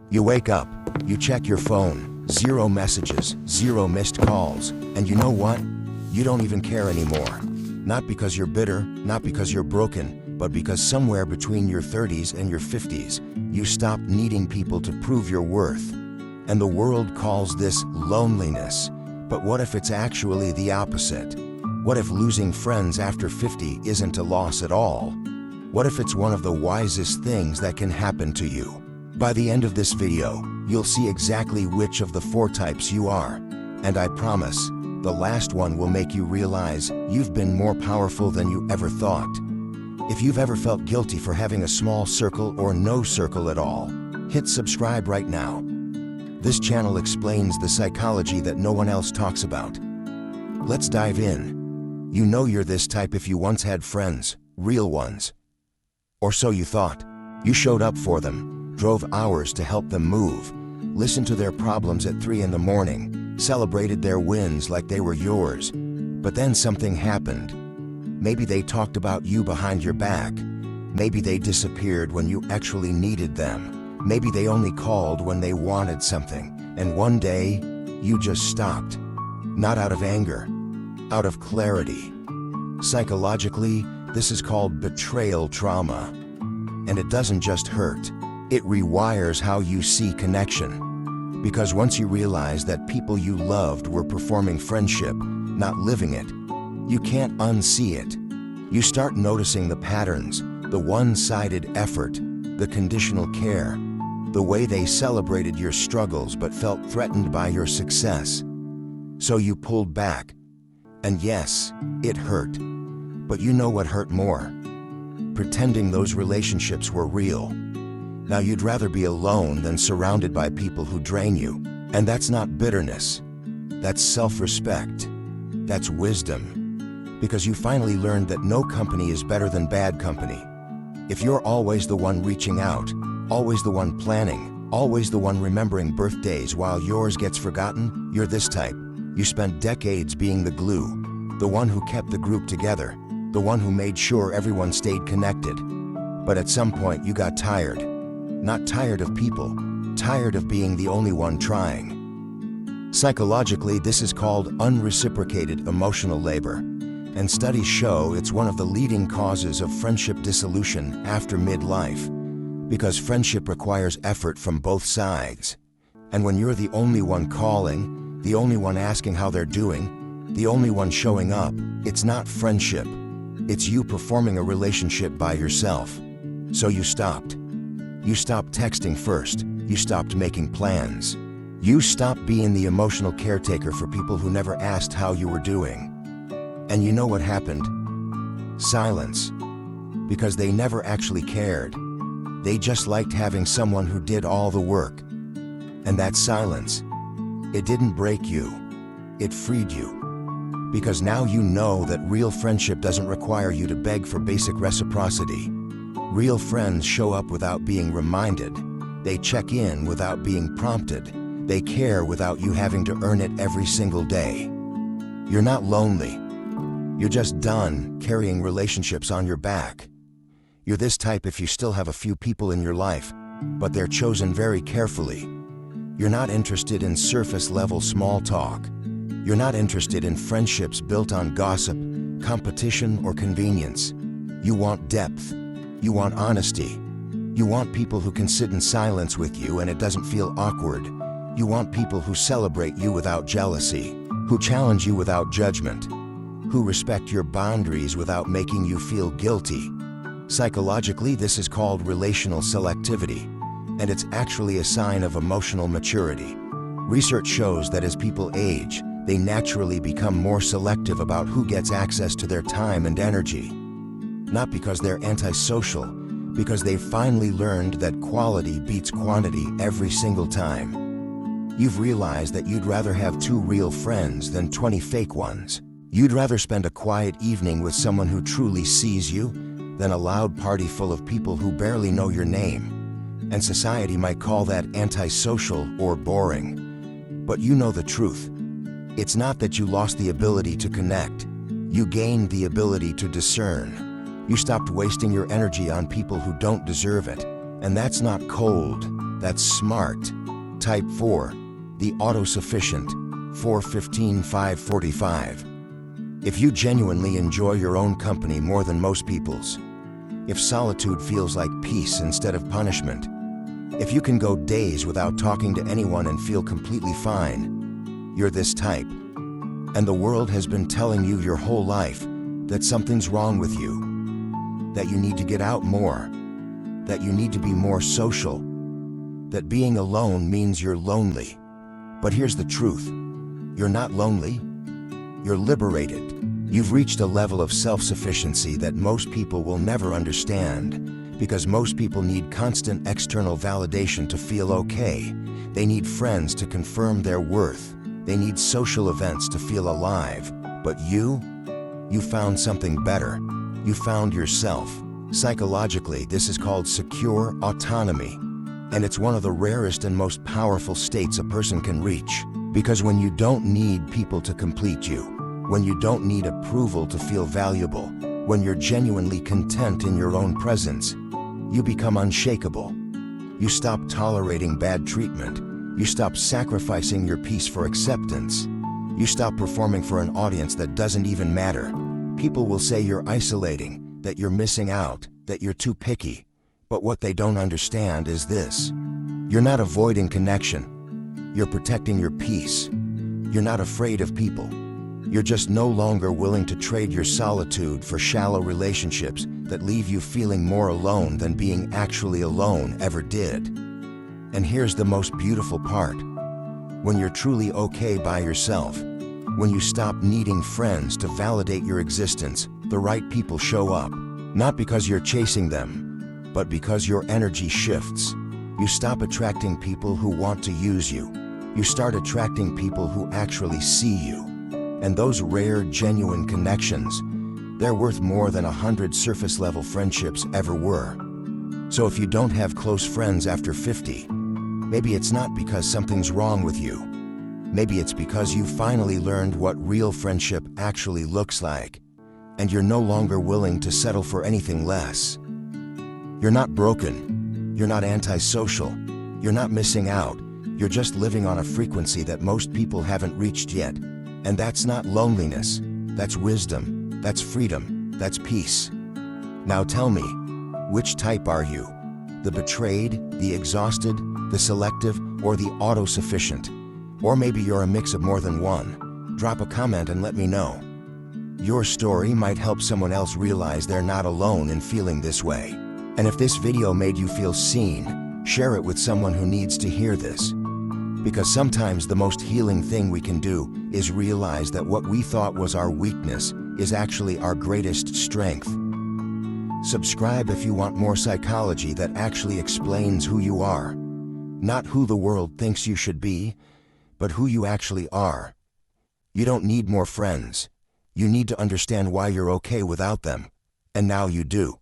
You wake up, you check your phone, 0 messages, 0 missed calls, and you know what? You don't even care anymore. Not because you're bitter, not because you're broken, but because somewhere between your 30s and your 50s, you stopped needing people to prove your worth. And the world calls this loneliness. But what if it's actually the opposite? What if losing friends after 50 isn't a loss at all? What if it's one of the wisest things that can happen to you? By the end of this video, you'll see exactly which of the 4 types you are. And I promise, the last one will make you realize you've been more powerful than you ever thought. If you've ever felt guilty for having a small circle or no circle at all, hit subscribe right now. This channel explains the psychology that no one else talks about. Let's dive in. You know you're this type if you once had friends, real ones. Or so you thought. You showed up for them, drove hours to help them move, listened to their problems at 3 in the morning, celebrated their wins like they were yours. But then something happened. Maybe they talked about you behind your back. Maybe they disappeared when you actually needed them. Maybe they only called when they wanted something. And one day, you just stopped. Not out of anger, out of clarity. Psychologically, this is called betrayal trauma. And it doesn't just hurt. It rewires how you see connection. Because once you realize that people you loved were performing friendship, not living it, you can't unsee it. You start noticing the patterns, the one-sided effort, the conditional care, the way they celebrated your struggles but felt threatened by your success. So you pulled back. And yes, it hurt. But you know what hurt more? Pretending those relationships were real. Now you'd rather be alone than surrounded by people who drain you. And that's not bitterness. That's self-respect. That's wisdom. Because you finally learned that no company is better than bad company. If you're always the one reaching out, always the one planning, always the one remembering birthdays while yours gets forgotten, you're this type. You spent decades being the glue, the one who kept the group together, the one who made sure everyone stayed connected. But at some point you got tired. Not tired of people, tired of being the only one trying. Psychologically, this is called unreciprocated emotional labor. And studies show it's one of the leading causes of friendship dissolution after midlife. Because friendship requires effort from both sides. And when you're the only one calling, the only one asking how they're doing, the only one showing up, it's not friendship. It's you performing a relationship by yourself. So you stopped. You stopped texting first. You stopped making plans. You stopped being the emotional caretaker for people who never asked how you were doing. And you know what happened? Silence. Because they never actually cared. They just liked having someone who did all the work. And that silence, it didn't break you. It freed you. Because now you know that real friendship doesn't require you to beg for basic reciprocity. Real friends show up without being reminded. They check in without being prompted. They care without you having to earn it every single day. You're not lonely. You're just done carrying relationships on your back. You're this type if you still have a few people in your life, but they're chosen very carefully. You're not interested in surface-level small talk. You're not interested in friendships built on gossip, competition, or convenience. You want depth. You want honesty. You want people who can sit in silence with you and it doesn't feel awkward. You want people who celebrate you without jealousy, who challenge you without judgment, who respect your boundaries without making you feel guilty. Psychologically, this is called relational selectivity, and it's actually a sign of emotional maturity. Research shows that as people age, they naturally become more selective about who gets access to their time and energy. Not because they're antisocial, because they've finally learned that quality beats quantity every single time. You've realized that you'd rather have 2 real friends than 20 fake ones. You'd rather spend a quiet evening with someone who truly sees you than a loud party full of people who barely know your name. And society might call that antisocial or boring. But you know the truth. It's not that you lost the ability to connect. You gained the ability to discern. You stopped wasting your energy on people who don't deserve it. And that's not cold. That's smart. Type 4, the autosufficient, 415-545. If you genuinely enjoy your own company more than most people's, if solitude feels like peace instead of punishment, if you can go days without talking to anyone and feel completely fine, you're this type. And the world has been telling you your whole life that something's wrong with you, that you need to get out more, that you need to be more social, that being alone means you're lonely. But here's the truth. You're not lonely. You're liberated. You've reached a level of self-sufficiency that most people will never understand, because most people need constant external validation to feel okay. They need friends to confirm their worth. They need social events to feel alive. But you found something better. You found yourself. Psychologically, this is called secure autonomy. And it's one of the rarest and most powerful states a person can reach. Because when you don't need people to complete you, when you don't need approval to feel valuable, when you're genuinely content in your own presence, you become unshakable. You stop tolerating bad treatment. You stop sacrificing your peace for acceptance. You stop performing for an audience that doesn't even matter. People will say you're isolating, that you're missing out, that you're too picky. But what they don't understand is this. You're not avoiding connection. You're protecting your peace. You're not afraid of people. You're just no longer willing to trade your solitude for shallow relationships that leave you feeling more alone than being actually alone ever did. And here's the most beautiful part. When you're truly okay by yourself, when you stop needing friends to validate your existence, the right people show up. Not because you're chasing them, but because your energy shifts. You stop attracting people who want to use you. You start attracting people who actually see you. And those rare, genuine connections, they're worth more than 100 surface-level friendships ever were. So if you don't have close friends after 50, maybe it's not because something's wrong with you. Maybe it's because you finally learned what real friendship actually looks like, and you're no longer willing to settle for anything less. You're not broken. You're not antisocial. You're not missing out. You're just living on a frequency that most people haven't reached yet. And that's not loneliness. That's wisdom. That's freedom. That's peace. Now tell me, which type are you? The betrayed, the exhausted, the selective, or the autosufficient? Or maybe you're a mix of more than one. Drop a comment and let me know. Your story might help someone else realize they're not alone in feeling this way. And if this video made you feel seen, share it with someone who needs to hear this. Because sometimes the most healing thing we can do is realize that what we thought was our weakness is actually our greatest strength. Subscribe if you want more psychology that actually explains who you are. Not who the world thinks you should be, but who you actually are. You don't need more friends. You need to understand why you're okay without them. And now you do.